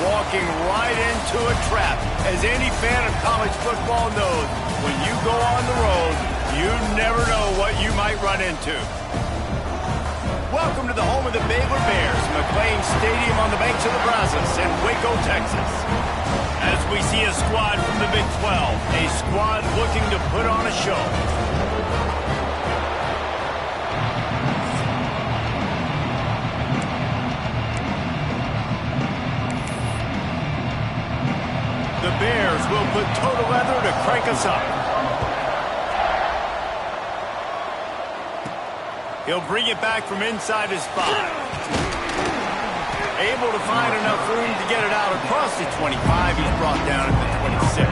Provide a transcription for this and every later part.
walking right into a trap. As any fan of college football knows, when you go on the road, you never know what you might run into. Welcome to the home of the Baylor Bears, McLean Stadium on the banks of the Brazos in Waco, Texas. As we see a squad from the Big 12, a squad looking to put on a show. The Bears will put total leather to crank us up. He'll bring it back from inside his 5. Able to find enough room to get it out across the 25. He's brought down at the 26.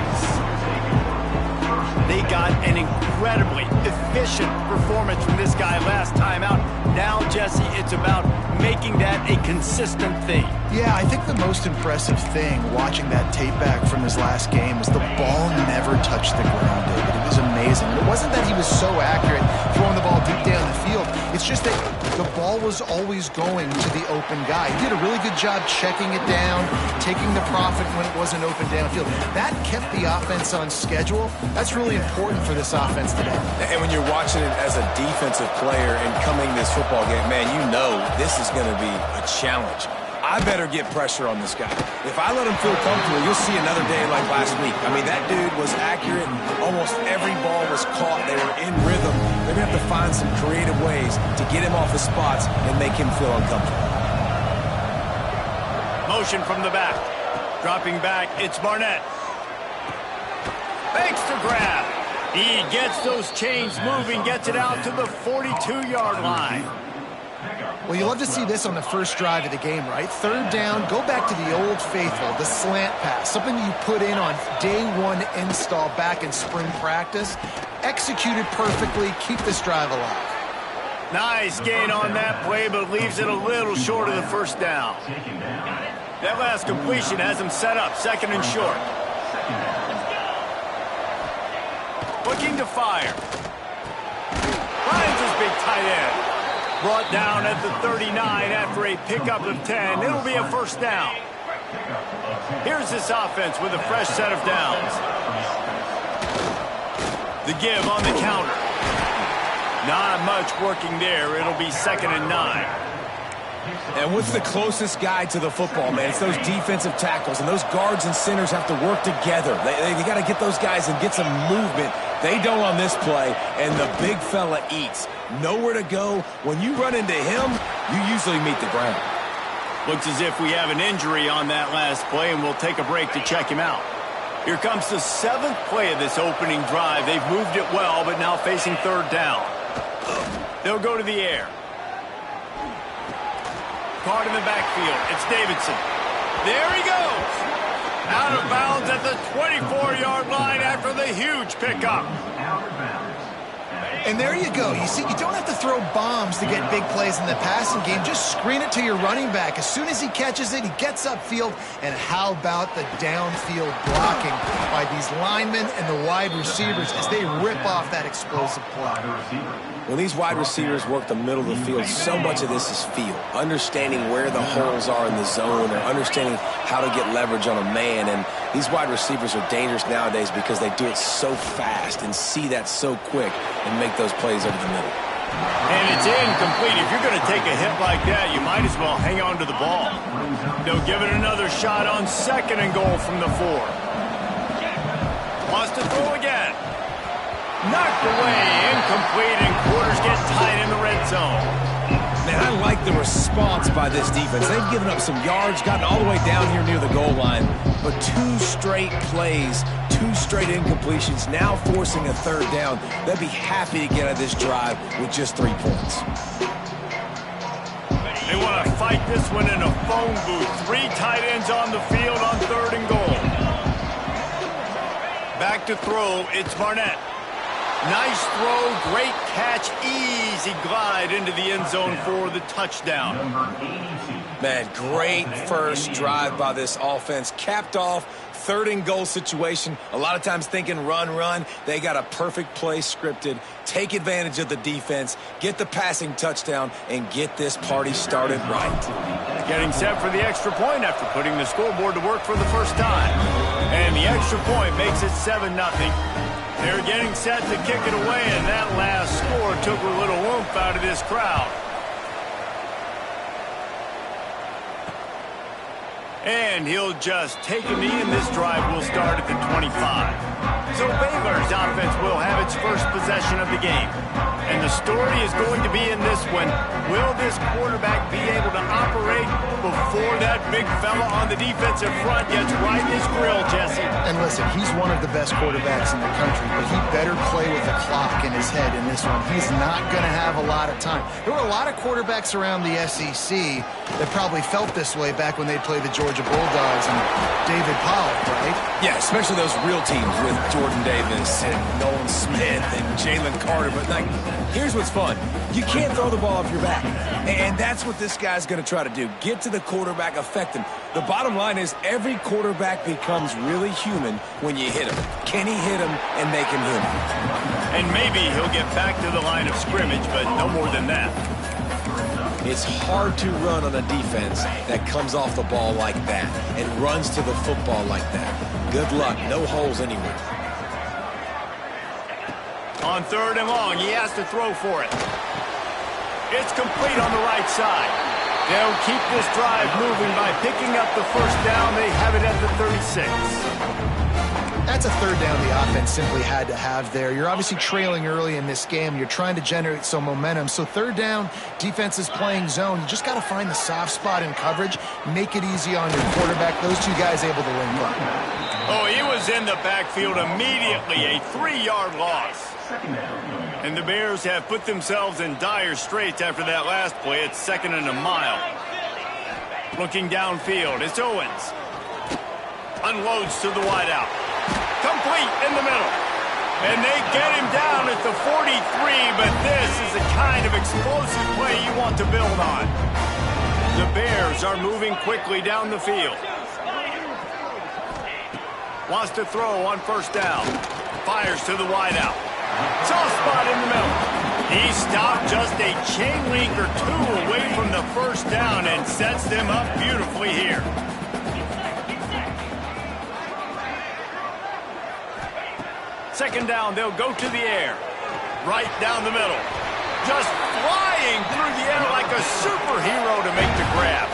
They got an incredibly efficient performance from this guy last time out. Now, Jesse, it's about making that a consistent thing. Yeah, I think the most impressive thing watching that tape back from his last game is the ball never touched the ground, David. It was amazing. It wasn't that he was so accurate throwing the ball deep down the field. It's just that the ball was always going to the open guy. He did a really good job checking it down, taking the profit when it wasn't open downfield. That kept the offense on schedule. That's really important for this offense today. And when you're watching it as a defensive player and coming this football game, man, you know this is going to be a challenge. I better get pressure on this guy. If I let him feel comfortable, you'll see another day like last week. I mean, that dude was accurate. Almost every ball was caught. They were in rhythm. They're going to have to find some creative ways to get him off the spots and make him feel uncomfortable. Motion from the back. Dropping back, it's Barnett. Fakes to grab. He gets those chains moving, gets it out to the 42-yard line. Well, you love to see this on the first drive of the game, right? Third down, go back to the old faithful, the slant pass, something you put in on day one install back in spring practice. Executed perfectly, keep this drive alive. Nice gain on that play, but leaves it a little short of the first down. That last completion has him set up, second and short. Looking to fire. Finds his big tight end. Brought down at the 39 after a pickup of 10. It'll be a first down. Here's this offense with a fresh set of downs. The give on the counter. Not much working there. It'll be second and 9. And what's the closest guy to the football, man? It's those defensive tackles, and those guards and centers have to work together. They got to get those guys and get some movement. They don't on this play, and the big fella eats. Nowhere to go. When you run into him, you usually meet the ground. Looks as if we have an injury on that last play, and we'll take a break to check him out. Here comes the 7th play of this opening drive. They've moved it well, but now facing third down. They'll go to the air. Caught in the backfield. It's Davidson. There he goes. Out of bounds at the 24-yard line after the huge pickup. And there you go. You see, you don't have to throw bombs to get big plays in the passing game. Just screen it to your running back. As soon as he catches it, he gets upfield. And how about the downfield blocking by these linemen and the wide receivers as they rip off that explosive play. When these wide receivers work the middle of the field, so much of this is feel. Understanding where the holes are in the zone or understanding how to get leverage on a man. And these wide receivers are dangerous nowadays because they do it so fast and see that so quick and make those plays over the middle. And it's incomplete. If you're going to take a hit like that, you might as well hang on to the ball. They'll give it another shot on second and goal from the 4. Wants to throw again. Knocked away, incomplete, and quarters get tight in the red zone. Man, I like the response by this defense. They've given up some yards, gotten all the way down here near the goal line, but 2 straight plays, 2 straight incompletions, now forcing a third down. They'll be happy to get out of this drive with just 3 points. They want to fight this one in a phone booth. 3 tight ends on the field on third and goal. Back to throw, it's Barnett. Nice throw, great catch, easy glide into the end zone for the touchdown. Man, great first drive by this offense. Capped off, third and goal situation. A lot of times thinking run. They got a perfect play scripted. Take advantage of the defense, get the passing touchdown, and get this party started right. Getting set for the extra point after putting the scoreboard to work for the first time. And the extra point makes it 7-0. They're getting set to kick it away, and that last score took a little oomph out of this crowd. And he'll just take a knee, and this drive will start at the 25. So Baylor's offense will have its first possession of the game. And the story is going to be in this one. Will this quarterback be able to operate before that big fella on the defensive front gets right in his grill, Jesse? And listen, he's one of the best quarterbacks in the country, but he better play with the clock in his head in this one. He's not going to have a lot of time. There were a lot of quarterbacks around the SEC that probably felt this way back when they played the Georgia Bulldogs and David Pollock, right? Yeah, especially those real teams with Jordan Davis and Nolan Smith and Jalen Carter. But, like, here's what's fun. You can't throw the ball off your back. And that's what this guy's going to try to do. Get to the quarterback, affect him. The bottom line is every quarterback becomes really human when you hit him. Can he hit him and make him human? And maybe he'll get back to the line of scrimmage, but no more than that. It's hard to run on a defense that comes off the ball like that and runs to the football like that. Good luck. No holes anywhere. On 3rd and long, he has to throw for it. It's complete on the right side. They'll keep this drive moving by picking up the first down. They have it at the 36. That's a 3rd down the offense simply had to have there. You're obviously trailing early in this game. You're trying to generate some momentum. So 3rd down, defense is playing zone. You just got to find the soft spot in coverage, make it easy on your quarterback. Those two guys able to link up. Oh, he was in the backfield immediately. A 3-yard loss. And the Bears have put themselves in dire straits after that last play. It's 2nd and a mile. Looking downfield, it's Owens. Unloads to the wideout. Complete in the middle. And they get him down at the 43, but this is the kind of explosive play you want to build on. The Bears are moving quickly down the field. Wants to throw on 1st down. Fires to the wideout. Soft spot in the middle. He stopped just a chain link or two away from the 1st down and sets them up beautifully here. Second down, they'll go to the air. Right down the middle. Just flying through the air like a superhero to make the grab.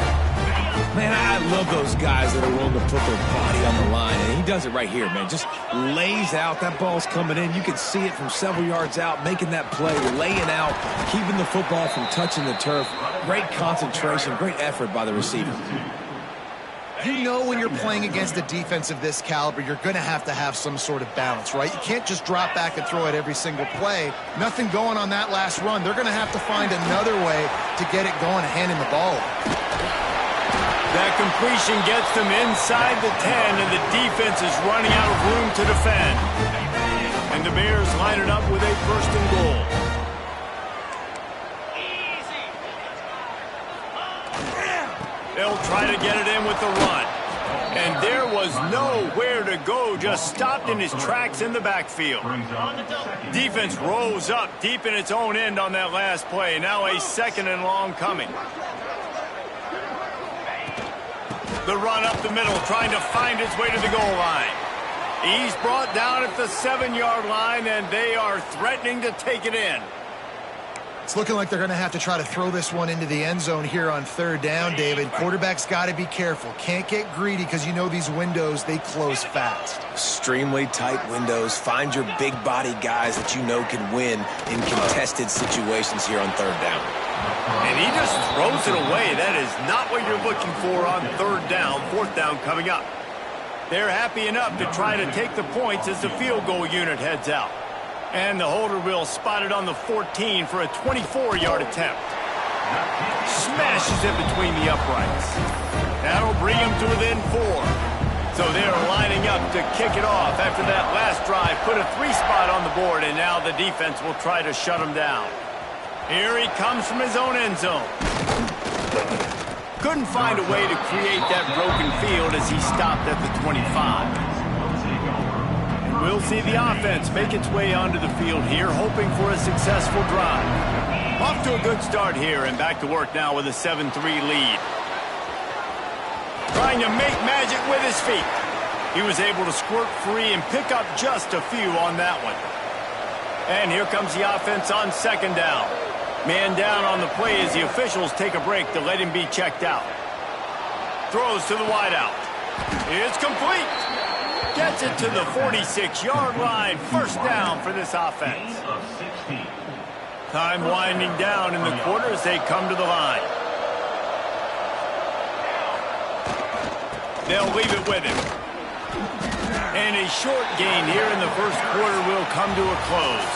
Man, I love those guys that are willing to put their body on the line. And he does it right here, man. Just lays out. That ball's coming in. You can see it from several yards out, making that play, laying out, keeping the football from touching the turf. Great concentration, great effort by the receiver. You know when you're playing against a defense of this caliber, you're going to have some sort of balance, right? You can't just drop back and throw it every single play. Nothing going on that last run. They're going to have to find another way to get it going and handing the ball. That completion gets them inside the 10, and the defense is running out of room to defend. And the Bears line it up with a 1st and goal. They'll try to get it in with the run. And there was nowhere to go, just stopped in his tracks in the backfield. Defense rose up deep in its own end on that last play. Now a 2nd and long coming. The run up the middle, trying to find its way to the goal line. He's brought down at the 7-yard line, and they are threatening to take it in. It's looking like they're going to have to try to throw this one into the end zone here on 3rd down, David. Quarterback's got to be careful. Can't get greedy because you know these windows, they close fast. Extremely tight windows. Find your big body guys that you know can win in contested situations here on 3rd down. And he just throws it away. That is not what you're looking for on 3rd down. 4th down coming up. They're happy enough to try to take the points as the field goal unit heads out. And the holder will spot it on the 14 for a 24-yard attempt. Smashes it between the uprights. That'll bring him to within 4. So they're lining up to kick it off after that last drive. Put a 3-spot on the board, and now the defense will try to shut him down. Here he comes from his own end zone. Couldn't find a way to create that broken field as he stopped at the 25. We'll see the offense make its way onto the field here, hoping for a successful drive. Off to a good start here, and back to work now with a 7-3 lead. trying to make magic with his feet. He was able to squirt free and pick up just a few on that one. And here comes the offense on second down. Man down on the play as the officials take a break to let him be checked out. Throws to the wideout. It's complete. Gets it to the 46-yard line. First down for this offense. Time winding down in the quarter as they come to the line. They'll leave it with him. And a short gain here in the first quarter will come to a close.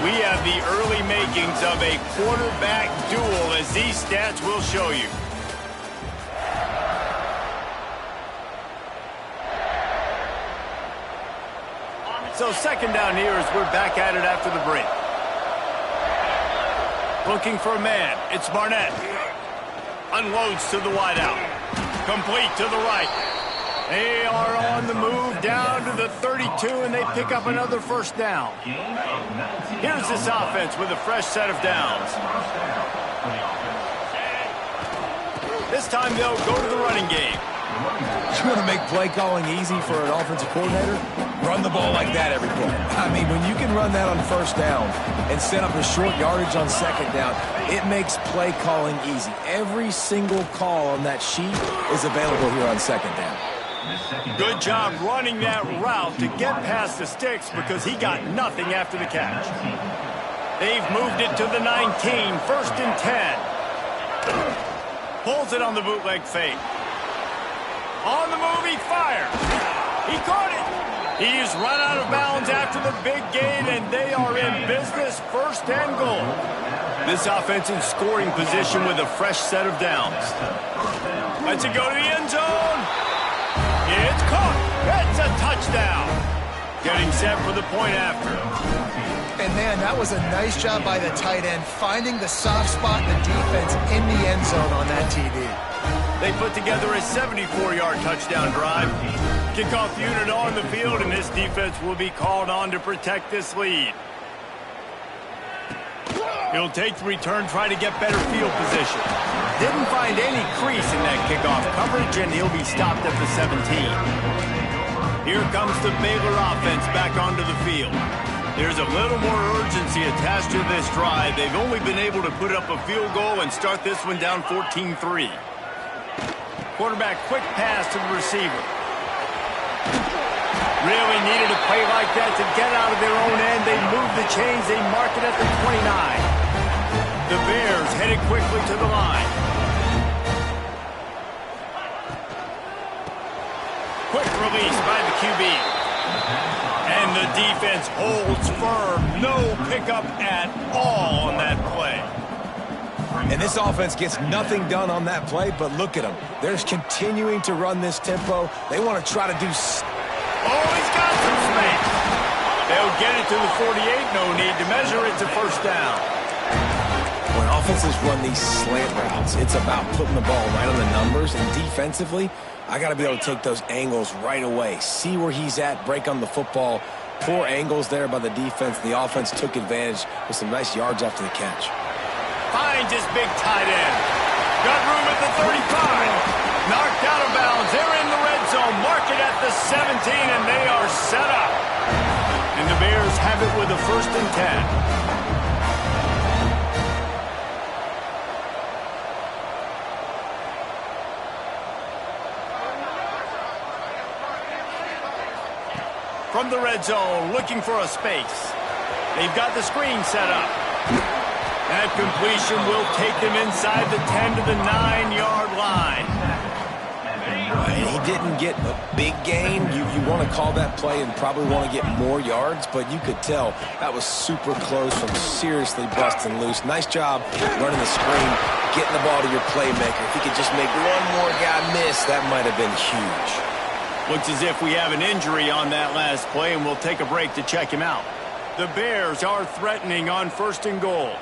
We have the early makings of a quarterback duel, as these stats will show you. So second down here as we're back at it after the break. Looking for a man. It's Barnett. Unloads to the wideout. Complete to the right. They are on the move down to the 32, and they pick up another first down. Here's this offense with a fresh set of downs. This time they'll go to the running game. You want to make play calling easy for an offensive coordinator? Run the ball like that every play. I mean, when you can run that on first down and set up a short yardage on second down, it makes play calling easy. Every single call on that sheet is available here on second down. Good job running that route to get past the sticks because he got nothing after the catch. They've moved it to the 19, first and 10. Pulls it on the bootleg fake. On the move, he fires. He caught it. He's run out of bounds after the big gain, and they are in business, first and goal. This offense in scoring position with a fresh set of downs. Let's it go to the end zone. It's caught. It's a touchdown. Getting set for the point after. And, man, that was a nice job by the tight end, finding the soft spot in the defense in the end zone on that TD. They put together a 74-yard touchdown drive. Kickoff unit on the field, and this defense will be called on to protect this lead. He'll take the return, try to get better field position. Didn't find any crease in that kickoff coverage, and he'll be stopped at the 17. Here comes the Baylor offense back onto the field. There's a little more urgency attached to this drive. They've only been able to put up a field goal and start this one down 14-3. Quarterback quick pass to the receiver. Really needed a play like that to get out of their own end. They move the chains. They mark it at the 29. The Bears headed quickly to the line. Quick release by the QB. And the defense holds firm. No pickup at all on that play. And this offense gets nothing done on that play, but look at them. They're continuing to run this tempo. They want to try to do... Oh, he's got some space. They'll get it to the 48. No need to measure. It's a first down. When offenses run these slant routes, it's about putting the ball right on the numbers. And defensively, I got to be able to take those angles right away. See where he's at, break on the football. Poor angles there by the defense. The offense took advantage with some nice yards after the catch. Finds his big tight end. Got room at the 35. Knocked out of bounds. They're in the red zone. Mark it at the 17, and they are set up. And the Bears have it with a first and 10. From the red zone, looking for a space. They've got the screen set up. That completion will take them inside the 10 to the 9-yard line. He didn't get a big gain. You want to call that play and probably want to get more yards, but you could tell that was super close from seriously busting loose. Nice job running the screen, getting the ball to your playmaker. If he could just make one more guy miss, that might have been huge. Looks as if we have an injury on that last play, and we'll take a break to check him out. The Bears are threatening on first and goal.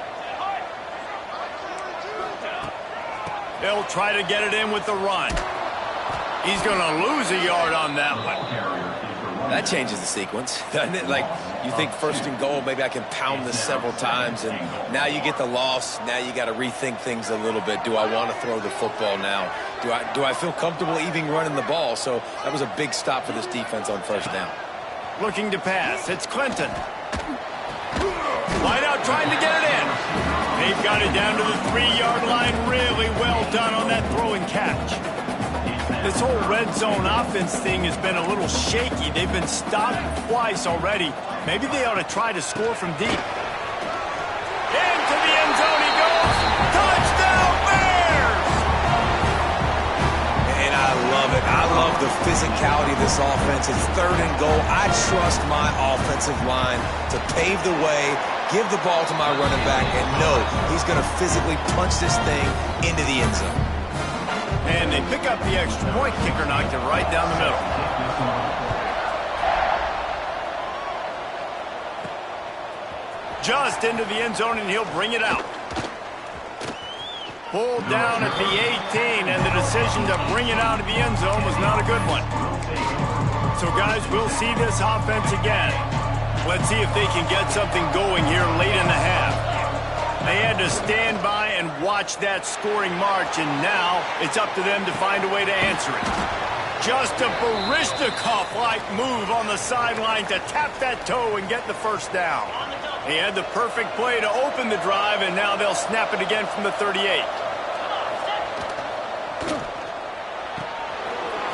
They'll try to get it in with the run. He's going to lose a yard on that one. That changes the sequence, doesn't it? Like, you think first and goal, maybe I can pound this several times, and now you get the loss. Now you got to rethink things a little bit. Do I want to throw the football now? Do I feel comfortable even running the ball? So that was a big stop for this defense on first down. Looking to pass. It's Clinton. Wide out trying to get it in. They've got it down to the 3-yard line. Really well done on that throw and catch. This whole red zone offense thing has been a little shaky. They've been stopped twice already. Maybe they ought to try to score from deep. Into the end zone he goes. Touchdown Bears! And I love it. I love the physicality of this offense. It's 3rd and goal. I trust my offensive line to pave the way, give the ball to my running back, and know he's going to physically punch this thing into the end zone. And they pick up the extra point. Kicker knocked it right down the middle. Just into the end zone, and he'll bring it out. Pulled down at the 18, and the decision to bring it out of the end zone was not a good one. So, guys, we'll see this offense again. Let's see if they can get something going here late in the half. They had to stand by and watch that scoring march, and now it's up to them to find a way to answer it. Just a Baryshnikov-like move on the sideline to tap that toe and get the first down. He had the perfect play to open the drive, and now they'll snap it again from the 38.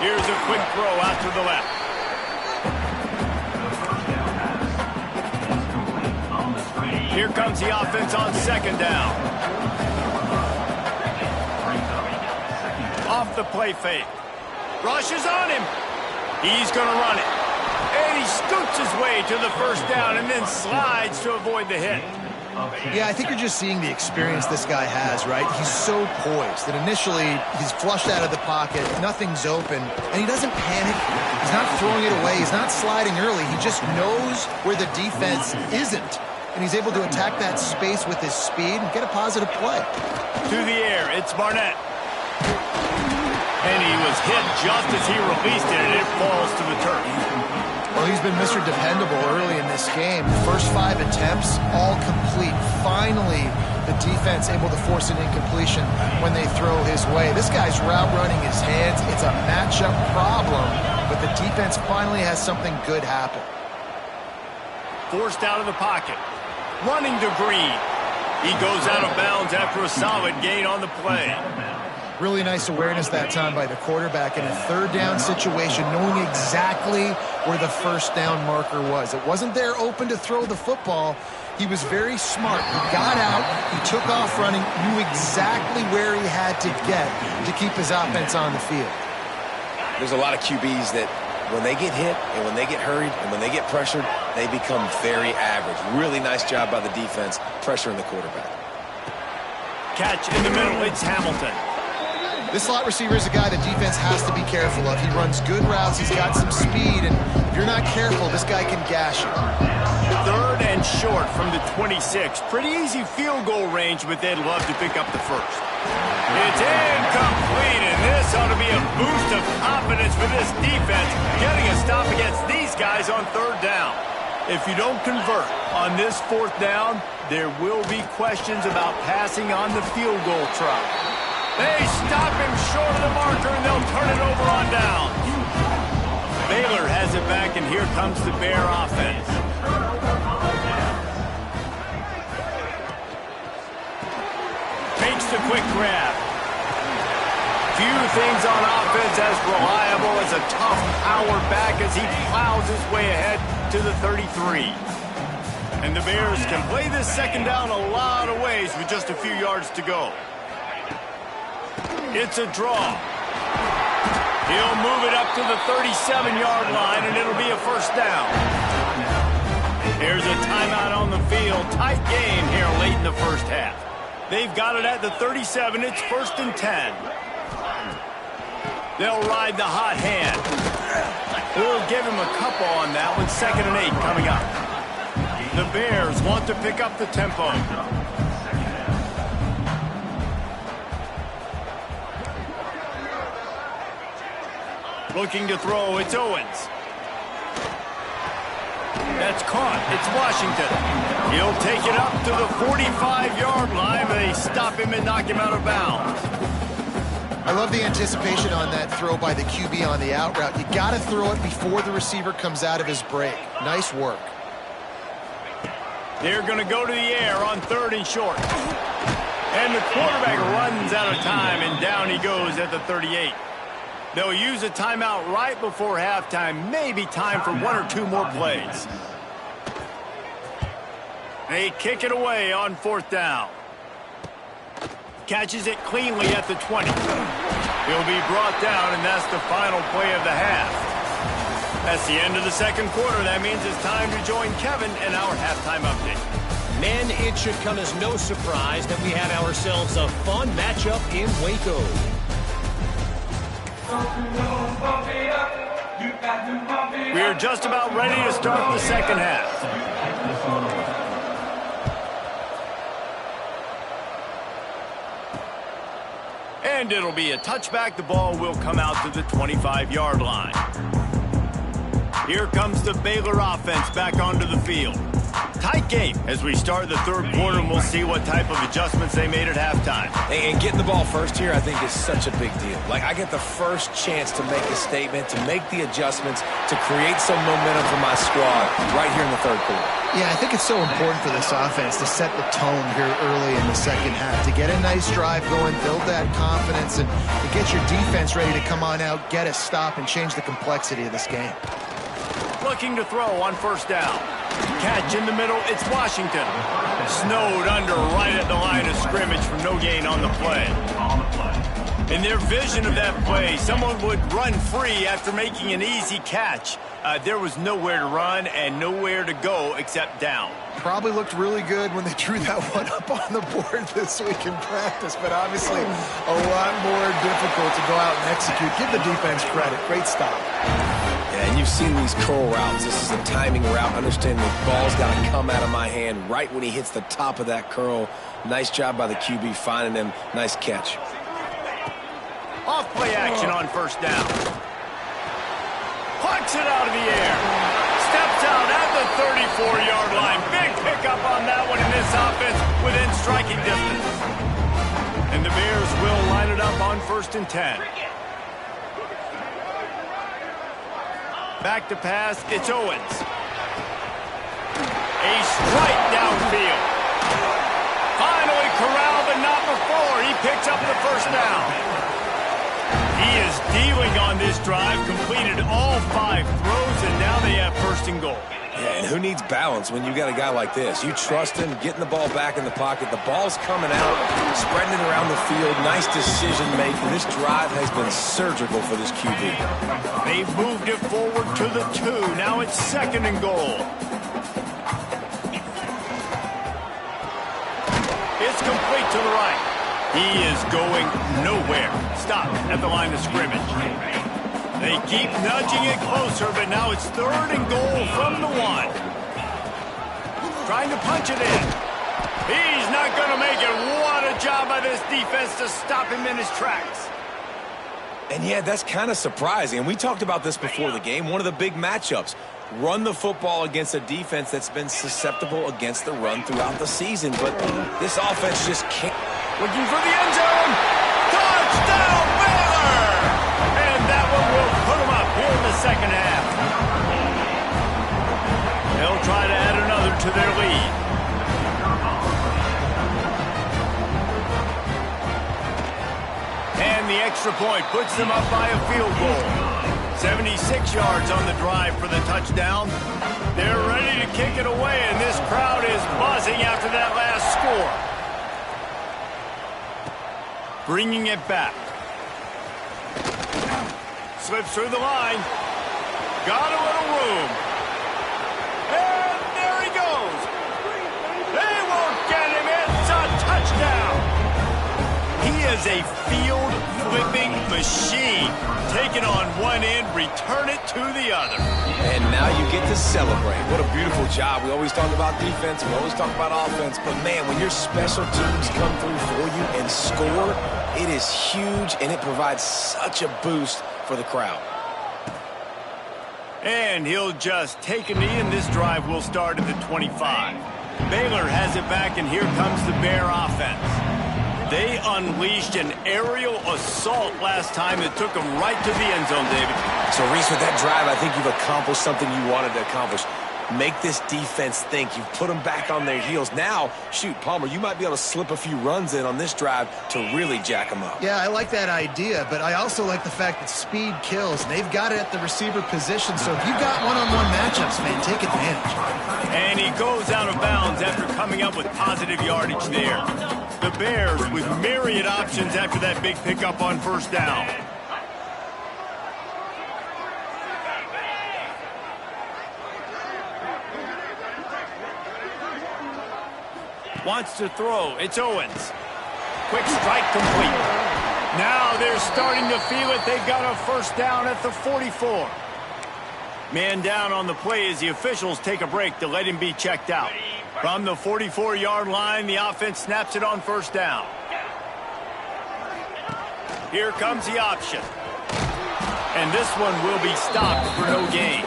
Here's a quick throw out to the left. Here comes the offense on 2nd down. Off the play fake. Rushes on him. He's going to run it. And he scoots his way to the first down and then slides to avoid the hit. Yeah, I think you're just seeing the experience this guy has, right? He's so poised that initially he's flushed out of the pocket, nothing's open, and he doesn't panic. He's not throwing it away. He's not sliding early. He just knows where the defense isn't. And he's able to attack that space with his speed and get a positive play. To the air, it's Barnett. And he was hit just as he released it, and it falls to the turf. Well, he's been Mr. Dependable early in this game. The first 5 attempts, all complete. Finally, the defense able to force an incompletion when they throw his way. This guy's route running his hands. It's a matchup problem, but the defense finally has something good happen. Forced out of the pocket. Running to Green. He goes out of bounds after a solid gain on the play. Really nice awareness that time by the quarterback in a 3rd down situation, knowing exactly where the first down marker was. It wasn't there open to throw the football. He was very smart. He got out, he took off running, knew exactly where he had to get to keep his offense on the field. There's a lot of QBs that when they get hit and when they get hurried and when they get pressured, they become very average. Really nice job by the defense pressuring the quarterback. Catch in the middle, it's Hamilton. This slot receiver is a guy the defense has to be careful of. He runs good routes, he's got some speed, and if you're not careful, this guy can gash you. 3rd and short from the 26. Pretty easy field goal range, but they'd love to pick up the first. It's incomplete, and this ought to be a boost of confidence for this defense, getting a stop against these guys on 3rd down. If you don't convert on this 4th down, there will be questions about passing on the field goal try. They stop him short of the marker, and they'll turn it over on down. Baylor has it back, and here comes the Bear offense. Makes the quick grab. Few things on offense as reliable as a tough power back as he plows his way ahead to the 33. And the Bears can play this 2nd down a lot of ways with just a few yards to go. It's a draw. He'll move it up to the 37-yard line, and it'll be a first down. Here's a timeout on the field. Tight game here late in the first half. They've got it at the 37. It's 1st and 10. They'll ride the hot hand. We'll give him a couple on that one. 2nd and 8 coming up. The Bears want to pick up the tempo. Looking to throw, it's Owens. That's caught, it's Washington. He'll take it up to the 45-yard line, but they stop him and knock him out of bounds. I love the anticipation on that throw by the QB on the out route. You got to throw it before the receiver comes out of his break. Nice work. They're going to go to the air on 3rd and short. And the quarterback runs out of time, and down he goes at the 38. They'll use a timeout right before halftime. Maybe time for 1 or 2 more plays. They kick it away on 4th down. Catches it cleanly at the 20. He'll be brought down, and that's the final play of the half. That's the end of the 2nd quarter. That means it's time to join Kevin and our halftime update. Men, it should come as no surprise that we had ourselves a fun matchup in Waco. We are just about ready to start the 2nd half. And it'll be a touchback. The ball will come out to the 25-yard line. Here comes the Baylor offense back onto the field. Tight game as we start the 3rd quarter, and we'll see what type of adjustments they made at halftime. And getting the ball first here, I think, is such a big deal. Like, I get the first chance to make a statement, to make the adjustments, to create some momentum for my squad right here in the 3rd quarter. Yeah, I think it's so important for this offense to set the tone here early in the 2nd half, to get a nice drive going, build that confidence, and to get your defense ready to come on out, get a stop, and change the complexity of this game. Looking to throw on 1st down. Catch in the middle, it's Washington. Snowed under right at the line of scrimmage for no gain on the play. In their vision of that play, someone would run free after making an easy catch. There was nowhere to run and nowhere to go except down. Probably looked really good when they drew that one up on the board this week in practice, but obviously a lot more difficult to go out and execute. Give the defense credit. Great stop. Yeah, and you've seen these curl routes. This is a timing route. Understand the ball's got to come out of my hand right when he hits the top of that curl. Nice job by the QB finding him. Nice catch. Off play action on 1st down. Plucks it out of the air. Steps out at the 34-yard line. Big pickup on that one in this offense within striking distance. And the Bears will line it up on 1st and 10. Back to pass, it's Owens. A strike downfield. Finally corralled, but not before. He picks up the 1st down. He is dealing on this drive, completed all 5 throws, and now they have 1st and goal. Yeah, and who needs balance when you got a guy like this? You trust him, getting the ball back in the pocket. The ball's coming out, spreading it around the field. Nice decision-making. This drive has been surgical for this QB. They've moved it forward to the 2. Now it's 2nd and goal. It's complete to the right. He is going nowhere. Stop at the line of scrimmage. They keep nudging it closer, but now it's 3rd and goal from the 1. Trying to punch it in. He's not going to make it. What a job by this defense to stop him in his tracks. And yeah, that's kind of surprising. And we talked about this before the game. One of the big matchups. Run the football against a defense that's been susceptible against the run throughout the season. But this offense just can't. Looking for the end zone. Touchdown, Baylor! And that one will put them up here in the 2nd half. They'll try to add another to their lead. And the extra point puts them up by a field goal. 76 yards on the drive for the touchdown. They're ready to kick it away, and this crowd is buzzing after that last score. Bringing it back. Slips through the line. Got a little room. And there he goes. They won't get him. It's a touchdown. He is a field-flipping machine. Take it on one end, return it to the other. And now you get to celebrate. What a beautiful job. We always talk about defense. We always talk about offense. But, man, when your special teams come through for you and score, it is huge, and it provides such a boost for the crowd. And he'll just take a knee, and this drive will start at the 25. Baylor has it back, and here comes the Bear offense. They unleashed an aerial assault last time that took them right to the end zone, David. So, Reese, with that drive, I think you've accomplished something you wanted to accomplish. Make this defense think. You've put them back on their heels. Now, shoot, Palmer, you might be able to slip a few runs in on this drive to really jack them up. Yeah, I like that idea, but I also like the fact that speed kills. They've got it at the receiver position, so if you've got one-on-one matchups, man, take advantage. And he goes out of bounds after coming up with positive yardage there. The Bears with myriad options after that big pickup on first down. Wants to throw. It's Owens. Quick strike complete. Now they're starting to feel it. They've got a first down at the 44. Man down on the play as the officials take a break to let him be checked out. From the 44-yard line, the offense snaps it on first down. Here comes the option. And this one will be stopped for no gain.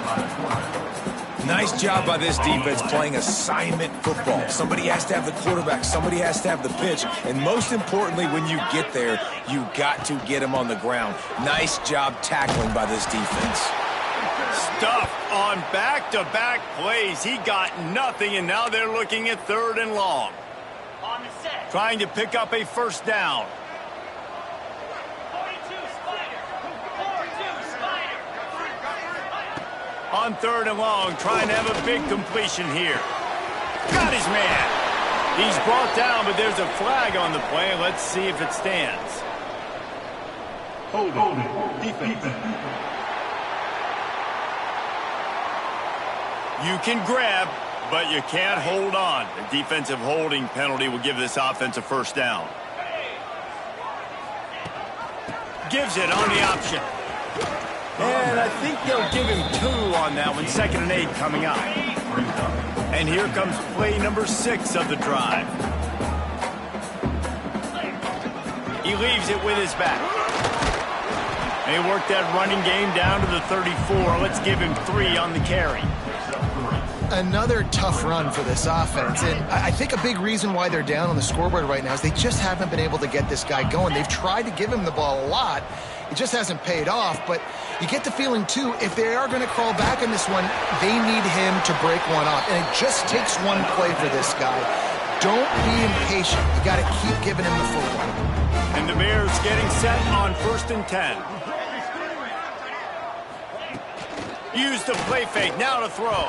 Nice job by this defense playing assignment football. Somebody has to have the quarterback. Somebody has to have the pitch. And most importantly, when you get there, you got to get him on the ground. Nice job tackling by this defense. Stuffed on back-to-back plays. He got nothing, and now they're looking at 3rd and long. On the set. Trying to pick up a first down. 42 Spider. 42 Spider. On 3rd and long, trying to have a big completion here. Got his man. He's brought down, but there's a flag on the play. Let's see if it stands. Hold it. Defense. You can grab, but you can't hold on. A defensive holding penalty will give this offense a first down. Gives it on the option. And I think they'll give him 2 on that one. 2nd and 8 coming up. And here comes play number 6 of the drive. He leaves it with his back. They work that running game down to the 34. Let's give him 3 on the carry. Another tough run for this offense, and I think a big reason why they're down on the scoreboard right now is they just haven't been able to get this guy going. They've tried to give him the ball a lot. It just hasn't paid off, but you get the feeling, too, if they are going to crawl back in this one, they need him to break one off, and it just takes one play for this guy. Don't be impatient. You got to keep giving him the football. And the Bears getting set on 1st and 10. Use the play fake, now to throw.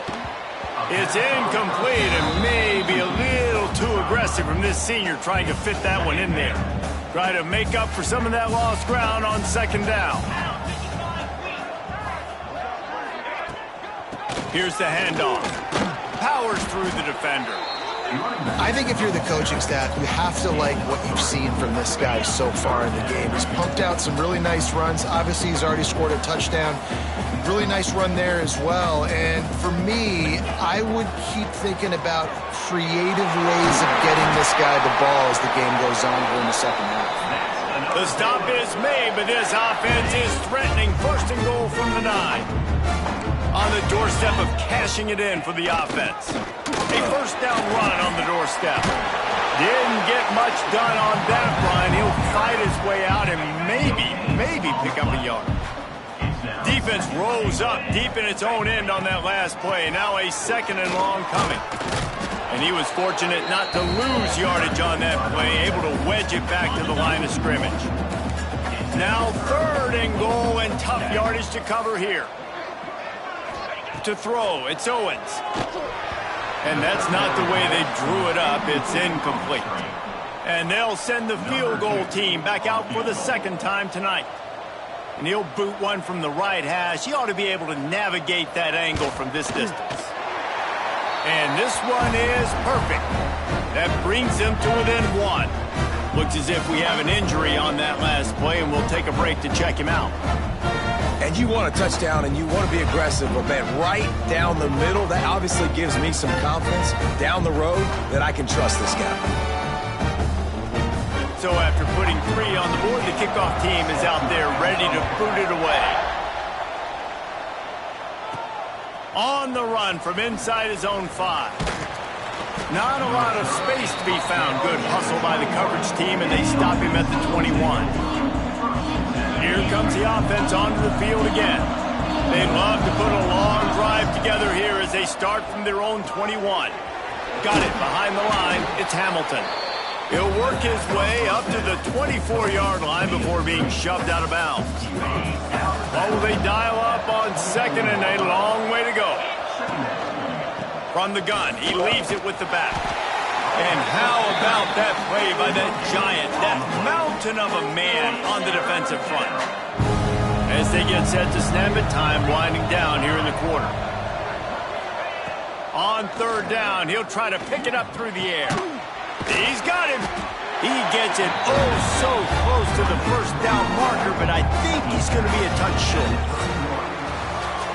It's incomplete and maybe a little too aggressive from this senior trying to fit that one in there. Try to make up for some of that lost ground on 2nd down. Here's the handoff. Powers through the defender. I think if you're the coaching staff, you have to like what you've seen from this guy so far in the game. He's pumped out some really nice runs. Obviously, he's already scored a touchdown. Really nice run there as well. And for me, I would keep thinking about creative ways of getting this guy the ball as the game goes on here in the 2nd half. The stop is made, but this offense is threatening 1st and goal from the 9. On the doorstep of cashing it in for the offense. A first down run on the doorstep. Didn't get much done on that run. He'll fight his way out and maybe pick up a yard. Defense rolls up deep in its own end on that last play. Now a 2nd and long coming. And he was fortunate not to lose yardage on that play, able to wedge it back to the line of scrimmage. Now 3rd and goal and tough yardage to cover here. To throw, it's Owens. And that's not the way they drew it up. It's incomplete. And they'll send the field goal team back out for the 2nd time tonight. And he'll boot one from the right hash. He ought to be able to navigate that angle from this distance. And this one is perfect. That brings them to within 1. Looks as if we have an injury on that last play, and we'll take a break to check him out. And you want a touchdown and you want to be aggressive, but man, right down the middle, that obviously gives me some confidence down the road that I can trust this guy. So after putting 3 on the board, the kickoff team is out there ready to boot it away. On the run from inside his own 5. Not a lot of space to be found. Good hustle by the coverage team, and they stop him at the 21. Here comes the offense onto the field again. They'd love to put a long drive together here as they start from their own 21. Got it behind the line. It's Hamilton. He'll work his way up to the 24-yard line before being shoved out of bounds. Oh, they dial up on second and a long way to go. From the gun, he leaves it with the back. And how about that play by that giant, that mountain of a man on the defensive front? As they get set to snap it, time winding down here in the quarter. On third down, he'll try to pick it up through the air. He's got him. He gets it oh so close to the first down marker, but I think he's going to be a touch short.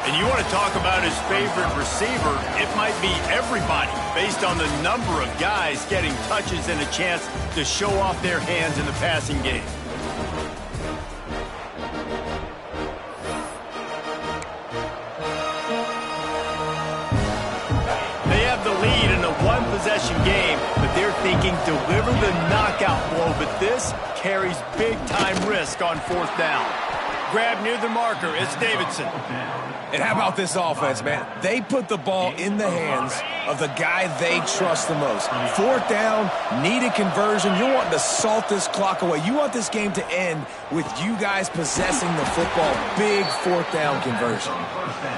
And you want to talk about his favorite receiver, it might be everybody based on the number of guys getting touches and a chance to show off their hands in the passing game. The lead in a one-possession game, but they're thinking deliver the knockout blow, but this carries big-time risk on fourth down. Grab near the marker, it's Davidson. And how about this offense, man? They put the ball in the hands of the guy they trust the most. Fourth down, needed conversion. You're wanting to salt this clock away. You want this game to end with you guys possessing the football. Big fourth down conversion.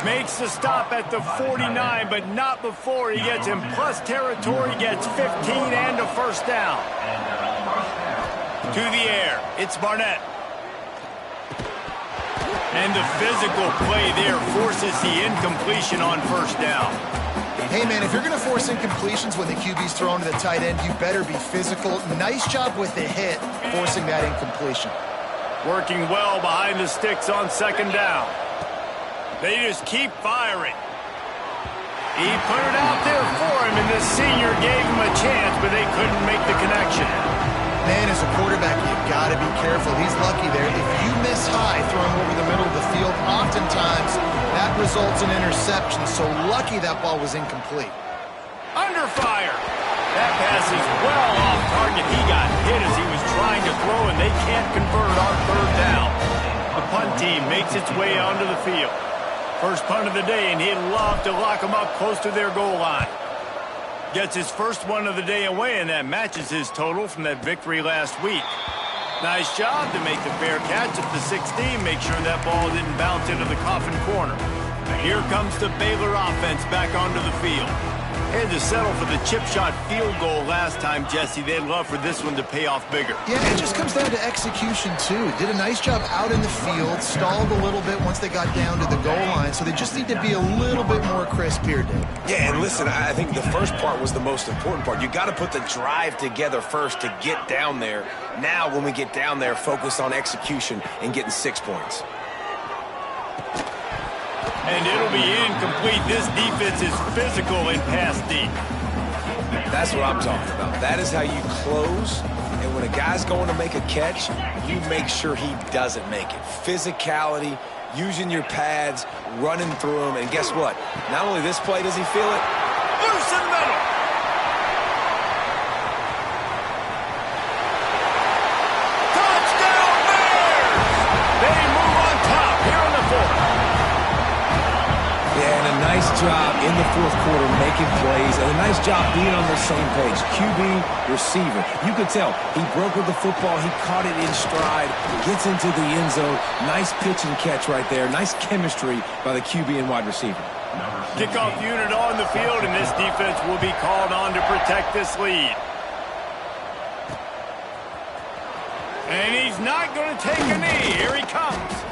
Makes the stop at the 49, but not before he gets in plus territory, gets 15 and a first down. To the air, it's Barnett. And the physical play there forces the incompletion on first down. Hey, man, if you're going to force incompletions when the QB's thrown to the tight end, you better be physical. Nice job with the hit, forcing that incompletion. Working well behind the sticks on second down. They just keep firing. He put it out there for him, and the senior gave him a chance, but they couldn't make the connection. Man, as a quarterback, you've got to be careful. He's lucky there. If you miss high throwing over the middle of the field, oftentimes that results in interception. So lucky that ball was incomplete. Under fire. That pass is well off target. He got hit as he was trying to throw, and they can't convert on third down. The punt team makes its way onto the field. First punt of the day, and he'd love to lock them up close to their goal line. Gets his first one of the day away, and that matches his total from that victory last week. Nice job to make the fair catch at the 16, make sure that ball didn't bounce into the coffin corner. Here comes the Baylor offense back onto the field. Had to settle for the chip shot field goal last time, Jesse. They'd love for this one to pay off bigger. Yeah, it just comes down to execution, too. Did a nice job out in the field, stalled a little bit once they got down to the goal line, so they just need to be a little bit more crisp here, Dave. Yeah, and listen, I think the first part was the most important part. You got to put the drive together first to get down there. Now, when we get down there, focus on execution and getting 6 points. And it'll be incomplete. This defense is physical and pass deep. That's what I'm talking about. That is how you close. And when a guy's going to make a catch, you make sure he doesn't make it. Physicality, using your pads, running through them. And guess what? Not only this play does he feel it. Loose in the middle. Touchdown Bears! They move on top here in the fourth. Yeah, and a nice job in the fourth quarter making plays, and a nice job being on the same page. QB, receiver. You could tell he broke with the football. He caught it in stride, gets into the end zone. Nice pitch and catch right there. Nice chemistry by the QB and wide receiver. Kickoff unit on the field, and this defense will be called on to protect this lead. And he's not going to take a knee. Here he comes.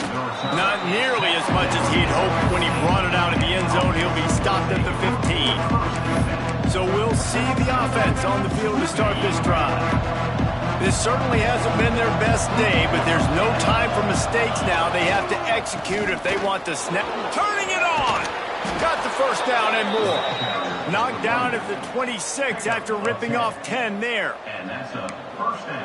Not nearly as much as he'd hoped when he brought it out of the end zone. He'll be stopped at the 15. So we'll see the offense on the field to start this drive. This certainly hasn't been their best day, but there's no time for mistakes now. They have to execute if they want to snap. Turning it on. Got the first down and more. Knocked down at the 26 after ripping off 10 there. And that's up.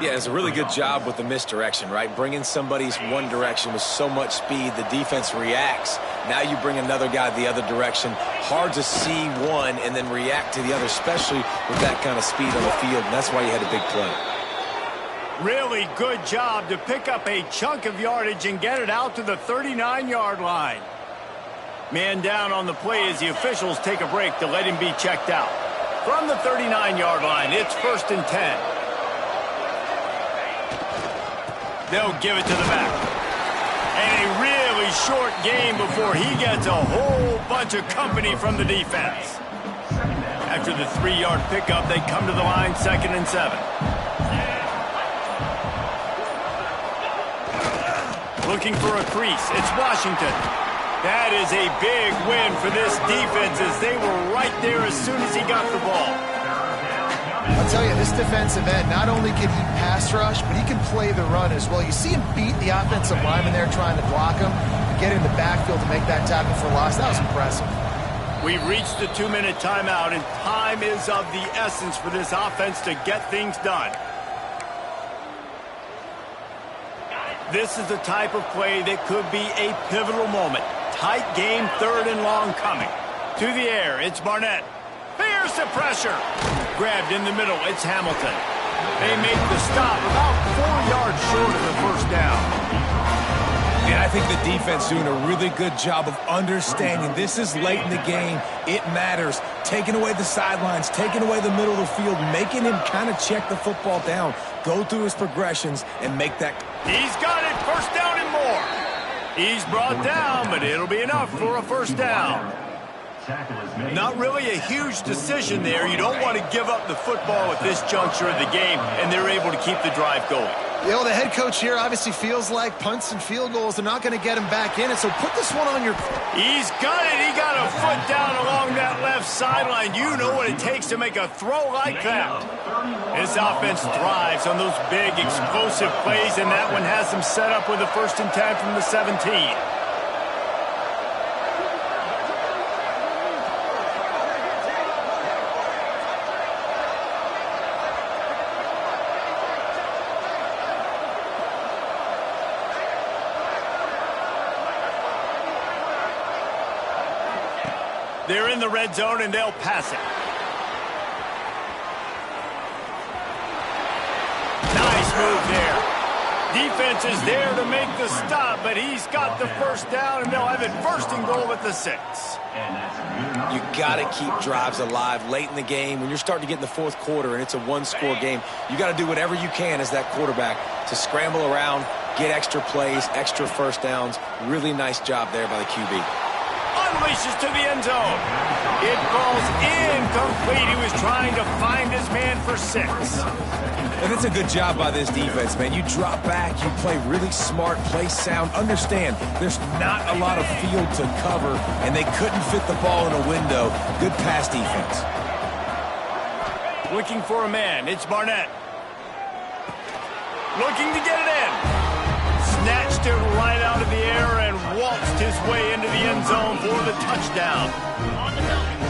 Yeah, it's a really good job with the misdirection, right? Bringing somebody's one direction with so much speed, the defense reacts. Now you bring another guy the other direction. Hard to see one and then react to the other, especially with that kind of speed on the field, and that's why you had a big play. Really good job to pick up a chunk of yardage and get it out to the 39-yard line. Man down on the play as the officials take a break to let him be checked out. From the 39-yard line, it's 1st and 10. They'll give it to the back. And a really short game before he gets a whole bunch of company from the defense. After the 3-yard pickup, they come to the line, 2nd and 7. Looking for a crease. It's Washington. That is a big win for this defense as they were right there as soon as he got the ball. I'll tell you, this defensive end, not only can he pass rush, but he can play the run as well. You see him beat the offensive lineman there trying to block him, get in the backfield to make that tackle for loss. That was impressive. We've reached the 2-minute timeout, and time is of the essence for this offense to get things done. This is the type of play that could be a pivotal moment. Tight game, 3rd and long coming. To the air, it's Barnett. Fierce the pressure. Grabbed in the middle, it's Hamilton. They make the stop about 4 yards short of the 1st down. Yeah, I think the defense doing a really good job of understanding this is late in the game. It matters. Taking away the sidelines, taking away the middle of the field, making him kind of check the football down, go through his progressions, and make that. He's got it, 1st down and more. He's brought down, but it'll be enough for a 1st down. Not really a huge decision there. You don't want to give up the football at this juncture of the game, and they're able to keep the drive going. You know, the head coach here obviously feels like punts and field goals are not going to get him back in it, so put this one on your... He's got it. He got a foot down along that left sideline. You know what it takes to make a throw like that. This offense thrives on those big, explosive plays, and that one has them set up with a 1st and 10 from the 17. They're in the red zone, and they'll pass it. Nice move there. Defense is there to make the stop, but he's got the 1st down, and they'll have it 1st and goal at the 6. You got to keep drives alive late in the game. When you're starting to get in the 4th quarter and it's a 1-score game, you got to do whatever you can as that quarterback to scramble around, get extra plays, extra 1st downs. Really nice job there by the QB. Unleashes to the end zone. It falls incomplete. He was trying to find his man for 6. And it's a good job by this defense, man. You drop back, you play really smart, play sound. Understand, there's not a lot of field to cover, and they couldn't fit the ball in a window. Good pass defense. Looking for a man. It's Barnett. Looking to get it in. Snatched it right out of the air and waltzed his way into the end zone for the touchdown.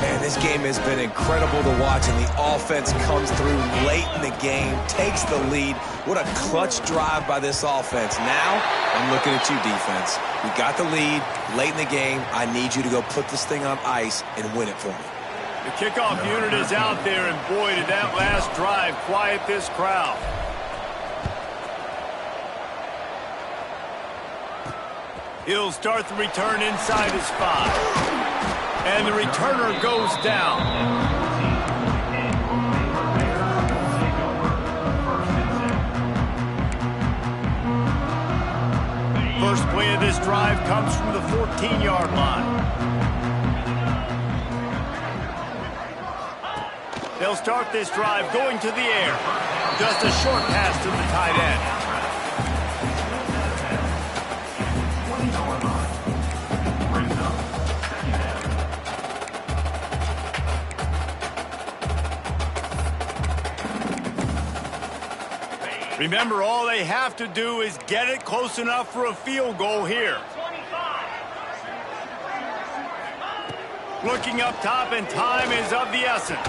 Man, this game has been incredible to watch, and the offense comes through late in the game, takes the lead. What a clutch drive by this offense. Now, I'm looking at you, defense. We got the lead late in the game. I need you to go put this thing on ice and win it for me. The kickoff unit is out there, and boy, did that last drive quiet this crowd. He'll start the return inside his 5. And the returner goes down. First play of this drive comes from the 14-yard line. They'll start this drive going to the air. Just a short pass to the tight end. Remember, all they have to do is get it close enough for a field goal here. Looking up top, and time is of the essence.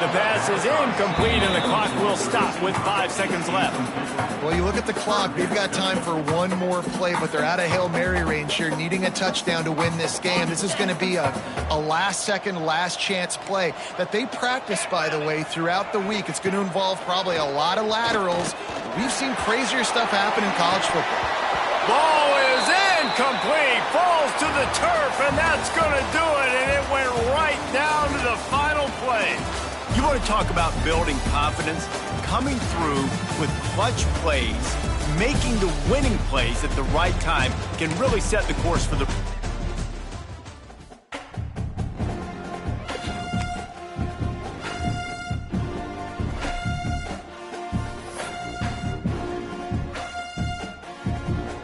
The pass is incomplete, and the clock will stop with 5 seconds left. Well, you look at the clock. They've got time for one more play, but they're out of Hail Mary range here, needing a touchdown to win this game. This is going to be a last-second, last-chance play that they practice, by the way, throughout the week. It's going to involve probably a lot of laterals. We've seen crazier stuff happen in college football. Ball is incomplete, falls to the turf, and that's going to do it, and it went right down to the final play. You want to talk about building confidence? Coming through with clutch plays, making the winning plays at the right time can really set the course for the